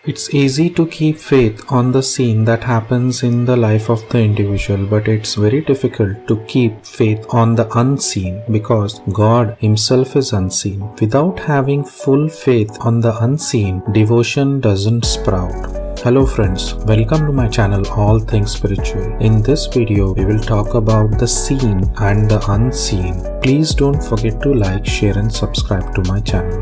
It's easy to keep faith on the scene that happens in the life of the individual, but it's very difficult to keep faith on the unseen because God Himself is unseen. Without having full faith on the unseen, devotion doesn't sprout. Hello friends, welcome to my channel All Things Spiritual. In this video, we will talk about the seen and the unseen. Please don't forget to like, share and subscribe to my channel.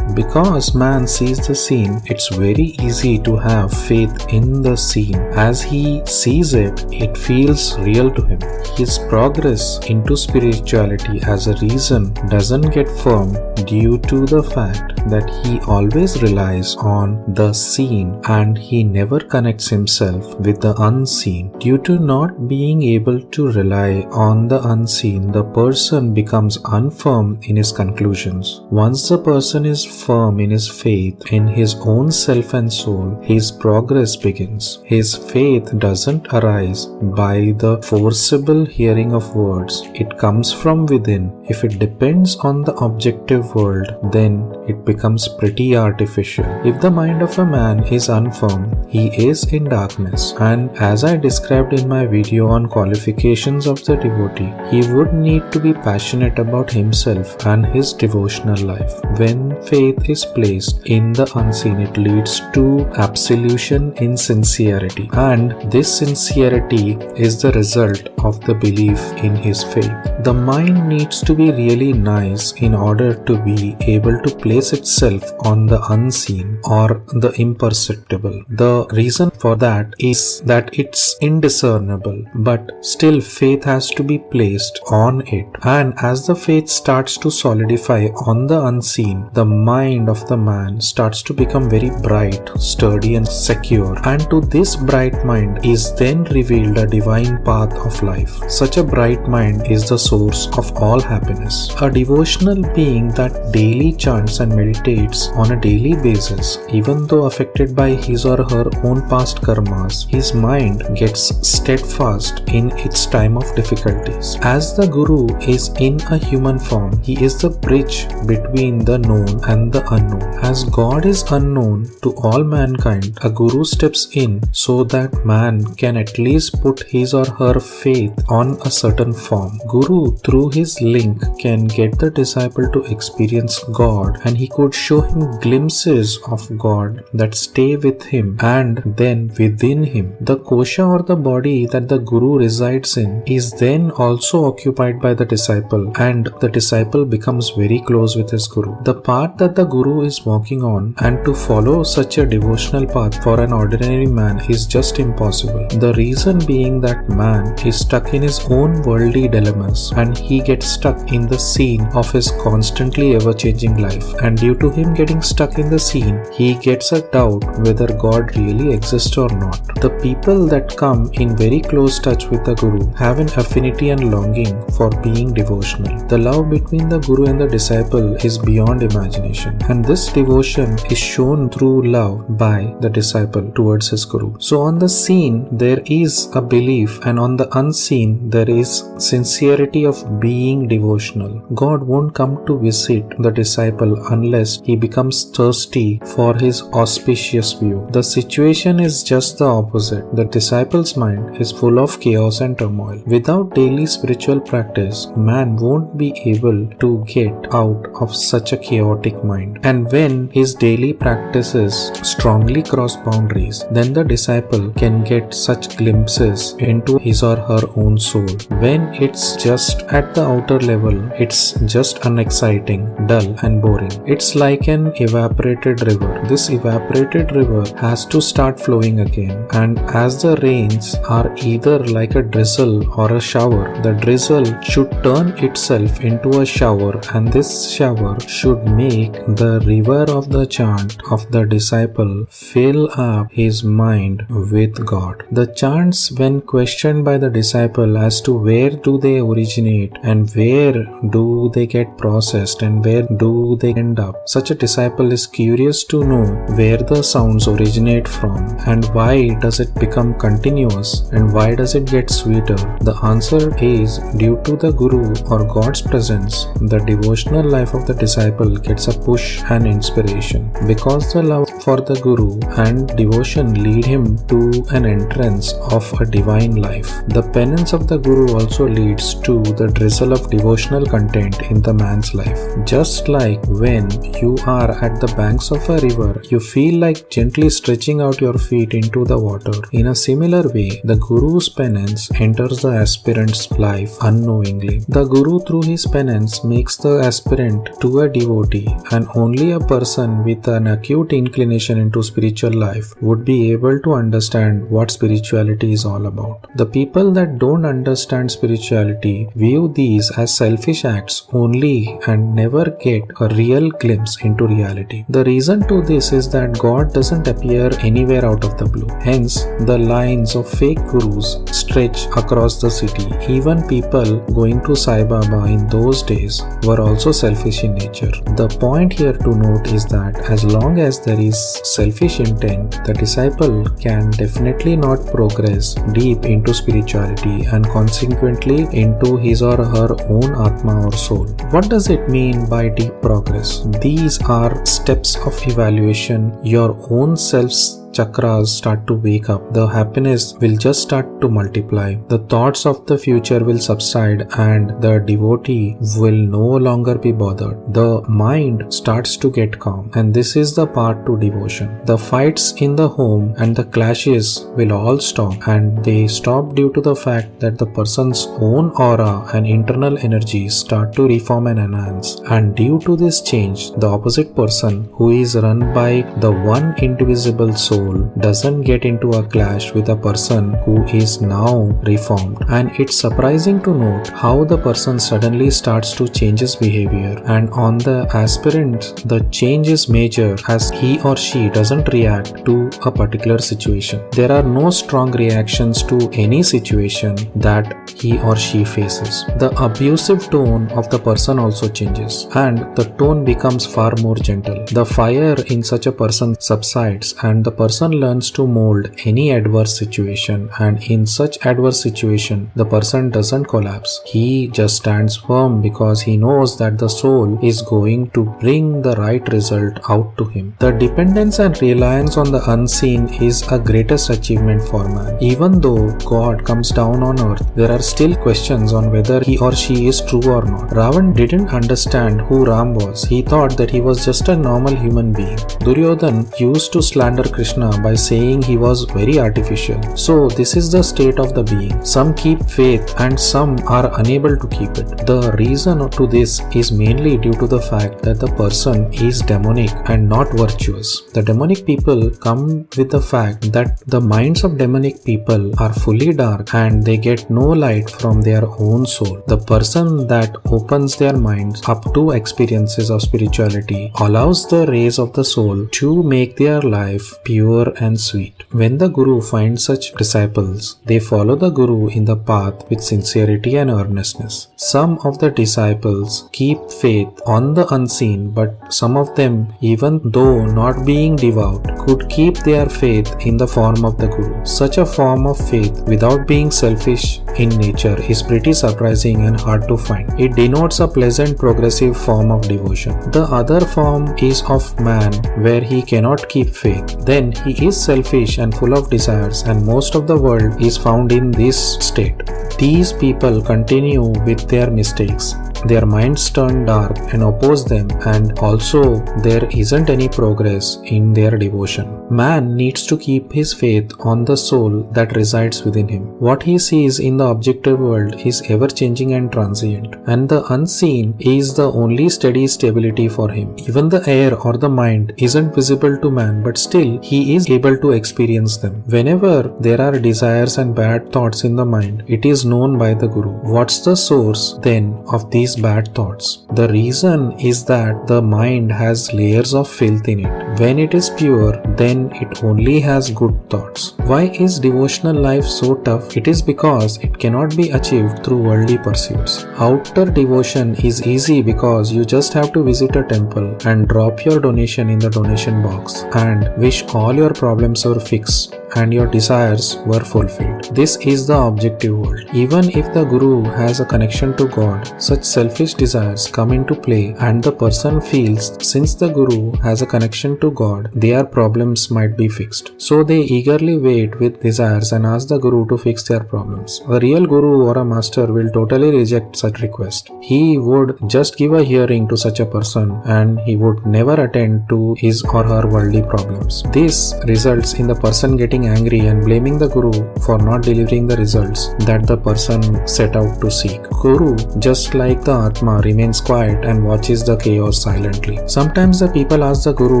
Because man sees the seen, it's very easy to have faith in the seen. As he sees it, it feels real to him. His progress into spirituality as a reason doesn't get firm due to the fact that he always relies on the seen and he never connects himself with the unseen. Due to not being able to rely on the unseen, the person becomes unfirm in his conclusions. Once the person is firm in his faith in his own self and soul, his progress begins. His faith doesn't arise by the forcible hearing of words. It comes from within. If it depends on the objective world, then it becomes pretty artificial. If the mind of a man is unfirm, he is in darkness. And as I described in my video on qualifications of the devotee, he would need to be passionate about himself and his devotional life. When faith is placed in the unseen, it leads to absolution in sincerity. And this sincerity is the result of the belief in his faith. The mind needs to be really nice in order to be able to place itself on the unseen or the imperceptible. The reason for that is that it's indiscernible, but still faith has to be placed on it. And as the faith starts to solidify on the unseen, the mind of the man starts to become very bright, sturdy and secure. And to this bright mind is then revealed a divine path of life. Such a bright mind is the source of all happiness. A devotional being that daily chants and meditates on a daily basis, even though affected by his or her own past karmas, his mind gets steadfast in its time of difficulties. As the Guru is in a human form, he is the bridge between the known and the unknown. As God is unknown to all mankind, a Guru steps in so that man can at least put his or her faith on a certain form. Guru, through his link, can get the disciple to experience God, and he could show him glimpses of God that stay with him and then within him. The kosha or the body that the Guru resides in is then also occupied by the disciple, and the disciple becomes very close with his Guru. The path that the Guru is walking on, and to follow such a devotional path for an ordinary man is just impossible. The reason being that man is stuck in his own worldly dilemmas and he gets stuck in the scene of his constantly ever-changing life, and due to him getting stuck in the scene, he gets a doubt whether God really exists or not. The people that come in very close touch with the Guru have an affinity and longing for being devotional. The love between the Guru and the disciple is beyond imagination, and this devotion is shown through love by the disciple towards his Guru. So on the seen there is a belief, and on the unseen there is sincerity of being devotional. God won't come to visit the disciple unless he becomes thirsty for his auspicious view. The situation is just the opposite. The disciple's mind is full of chaos and turmoil. Without daily spiritual practice, man won't be able to get out of such a chaotic mind. And when his daily practices strongly cross boundaries, then the disciple can get such glimpses into his or her own soul. When it's just at the outer level, it's just unexciting, dull and boring. It's like an evaporated river. This evaporated river has to start flowing again, and as the rains are either like a drizzle or a shower, the drizzle should turn itself into a shower, and this shower should make the river of the chant of the disciple fill up his mind with God. The chants, when questioned by the disciple as to where do they originate and where do they get processed and where do they end up, Such a disciple is curious to know where the sounds originate from and why does it become continuous and why does it get sweeter. The answer is due to the Guru or God's presence. The devotional life of the disciple gets a push and inspiration because the love for the Guru and devotion lead him to an entrance of a divine life. The penance of the Guru also leads to the drizzle of devotional content in the man's life. Just like when you are at the banks of a river, you feel like gently stretching out your feet into the water. In a similar way, the Guru's penance enters the aspirant's life unknowingly. The Guru through his penance makes the aspirant to a devotee, and only a person with an acute inclination into spiritual life would be able to understand what spirituality is all about. The people that don't understand spirituality view these as selfish acts only and never get a real glimpse into reality. The reason to this is that God doesn't appear anywhere out of the blue. Hence, the lines of fake gurus stretch across the city. Even people going to Sai Baba in those days were also selfish in nature. The point here to note is that as long as there is selfish intent, the disciple can definitely not progress deep into spirituality and consequently into his or her own Atma or soul. What does it mean by deep progress? These are steps of evaluation. Your own self's chakras start to wake up. The happiness will just start to multiply. The thoughts of the future will subside and the devotee will no longer be bothered. The mind starts to get calm, and this is the part to devotion. The fights in the home and the clashes will all stop, and they stop due to the fact that the person's own aura and internal energies start to reform and enhance. And due to this change, the opposite person who is run by the one indivisible soul doesn't get into a clash with a person who is now reformed. And it's surprising to note how the person suddenly starts to change his behavior, and on the aspirant the change is major as he or she doesn't react to a particular situation. There are no strong reactions to any situation that he or she faces. The abusive tone of the person also changes and the tone becomes far more gentle. The fire in such a person subsides and the person learns to mold any adverse situation, and in such adverse situation the person doesn't collapse. He just stands firm because he knows that the soul is going to bring the right result out to him. The dependence and reliance on the unseen is a greatest achievement for man. Even though God comes down on earth, there are still questions on whether he or she is true or not. Ravan didn't understand who Ram was. He thought that he was just a normal human being. Duryodhan used to slander Krishna by saying he was very artificial. So this is the state of the being. Some keep faith and some are unable to keep it. The reason to this is mainly due to the fact that the person is demonic and not virtuous. The demonic people come with the fact that the minds of demonic people are fully dark and they get no light from their own soul. The person that opens their minds up to experiences of spirituality allows the rays of the soul to make their life pure and sweet. When the Guru finds such disciples, they follow the Guru in the path with sincerity and earnestness. Some of the disciples keep faith on the unseen, but some of them, even though not being devout, could keep their faith in the form of the Guru. Such a form of faith without being selfish in nature is pretty surprising and hard to find. It denotes a pleasant progressive form of devotion. The other form is of man where he cannot keep faith. Then he is selfish and full of desires, and most of the world is found in this state. These people continue with their mistakes. Their minds turn dark and oppose them, and also there isn't any progress in their devotion. Man needs to keep his faith on the soul that resides within him. What he sees in the objective world is ever changing and transient, and the unseen is the only steady stability for him. Even the air or the mind isn't visible to man, but still he is able to experience them. Whenever there are desires and bad thoughts in the mind, it is known by the Guru. What's the source then of these bad thoughts? The reason is that the mind has layers of filth in it. When it is pure, then it only has good thoughts. Why is devotional life so tough? It is because it cannot be achieved through worldly pursuits. Outer devotion is easy because you just have to visit a temple and drop your donation in the donation box and wish all your problems were fixed and your desires were fulfilled. This is the objective world. Even if the guru has a connection to God, such selfish desires come into play and the person feels since the guru has a connection to God, their problems might be fixed. So they eagerly wait with desires and ask the guru to fix their problems. The real guru or a master will totally reject such request. He would just give a hearing to such a person and he would never attend to his or her worldly problems. This results in the person getting angry and blaming the guru for not delivering the results that the person set out to seek. Guru, just like the Atma, remains quiet and watches the chaos silently. Sometimes the people ask the guru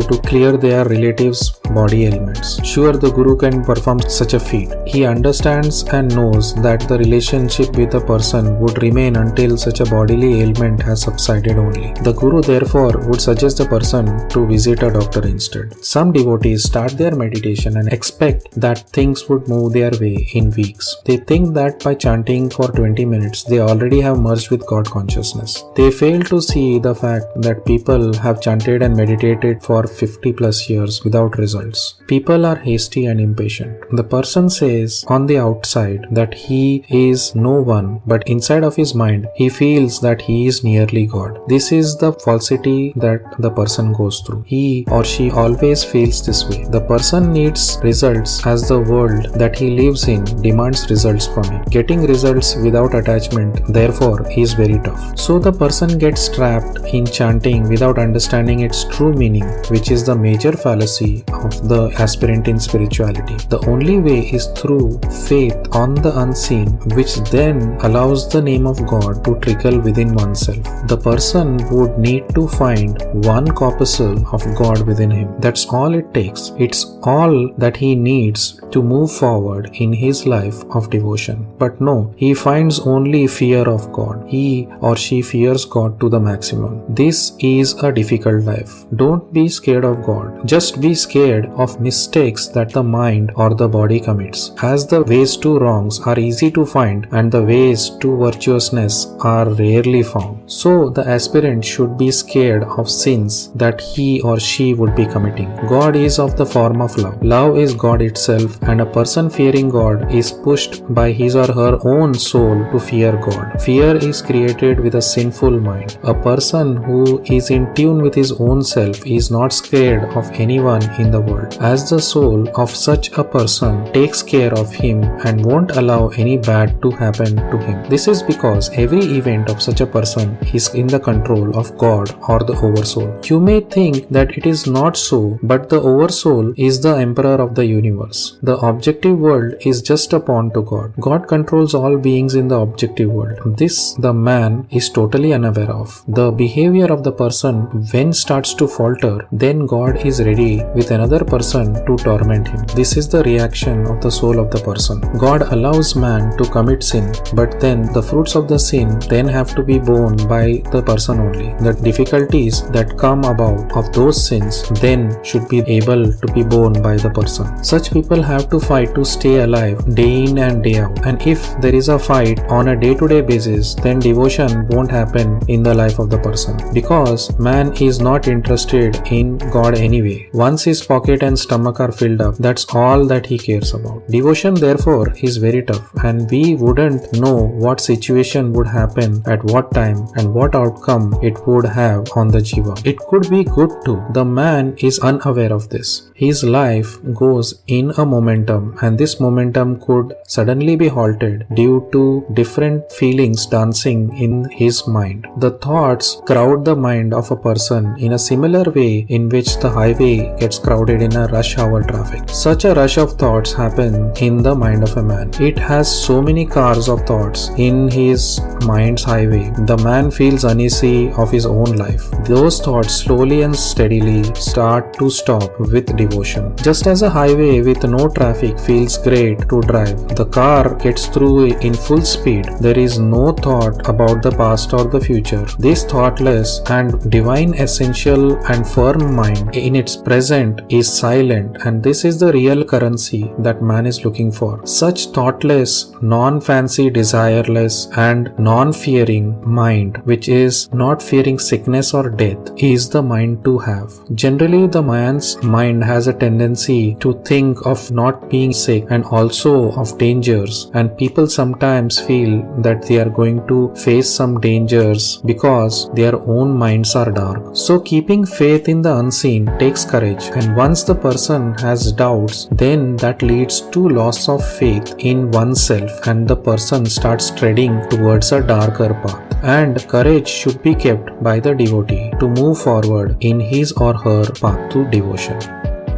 to clear their relatives' body ailments. Sure, the guru can perform such a feat. He understands and knows that the relationship with a person would remain until such a bodily ailment has subsided only. The guru therefore would suggest the person to visit a doctor instead. Some devotees start their meditation and expect that things would move their way in weeks. They think that by chanting for 20 minutes, they already have merged with God consciousness. They fail to see the fact that people have chanted and meditated for 50 plus years without results. People are hasty and impatient. The person says on the outside that he is no one, but inside of his mind, he feels that he is nearly God. This is the falsity that the person goes through. He or she always feels this way. The person needs results as the world that he lives in demands results from him. Getting results without attachment, therefore, is very tough. So the person gets trapped in chanting without understanding its true meaning, which is the major fallacy of the aspirant in spirituality. The only way is through faith on the unseen, which then allows the name of God to trickle within oneself. The person would need to find one corpuscle of God within him. That's all it takes. It's all that he needs to move forward in his life of devotion. But no, he finds only fear of God. He or she fears God to the maximum. This is a difficult life. Don't be scared of God. Just be scared of mistakes that the mind or the body commits. As the ways to wrongs are easy to find and the ways to virtuousness are rarely found. So the aspirant should be scared of sins that he or she would be committing. God is of the form of love. Love is God itself, and a person fearing God is pushed by his or her own soul to fear God. Fear is created with a sinful mind. A person who is in tune with his own self is not scared of anyone in the world, as the soul of such a person takes care of him and won't allow any bad to happen to him. This is because every event of such a person is in the control of God or the oversoul. You may think that it is not so, but the oversoul is the emperor of the universe. The objective world is just a pawn to God. God controls all beings in the objective world. This the man is totally unaware of. The behavior of the person when starts to falter, then God is ready with another person to torment him. This is the reaction of the soul of the person. God allows man to commit sin, but then the fruits of the sin then have to be borne by the person only. The difficulties that come about of those sins then should be able to be borne by the person. Such people have to fight to stay alive day in and day out. And if there is a fight on a day-to-day basis, then devotion won't happen in the life of the person, because man is not interested in God anyway. Once his pocket and stomach are filled up, that's all that he cares about. Devotion therefore is very tough, and we wouldn't know what situation would happen at what time and what outcome it would have on the jiva. It could be good too. The man is unaware of this. His life goes in a momentum, and this momentum could suddenly be halted due to different feelings dancing in his mind. The thoughts crowd the mind of a person in a similar way in which the highway gets crowded in a rush hour traffic. Such a rush of thoughts happen in the mind of a man. It has so many cars of thoughts in his mind's highway. The man feels uneasy of his own life. Those thoughts slowly and steadily start to stop with devotion. Just as a highway with no traffic feels great to drive, the car gets through in full speed. There is no thought about the past or the future. This thoughtless and divine essential and firm mind in its present is silent, and this is the real currency tendency that man is looking for. Such thoughtless, non-fancy, desireless and non-fearing mind, which is not fearing sickness or death, is the mind to have. Generally, the man's mind has a tendency to think of not being sick and also of dangers, and people sometimes feel that they are going to face some dangers because their own minds are dark. So keeping faith in the unseen takes courage, and once the person has doubts, then that leads to loss of faith in oneself and the person starts treading towards a darker path. And courage should be kept by the devotee to move forward in his or her path to devotion.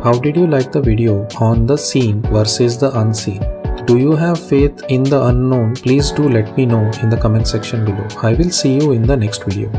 How did you like the video on the seen versus the unseen? Do you have faith in the unknown? Please do let me know in the comment section below. I will see you in the next video.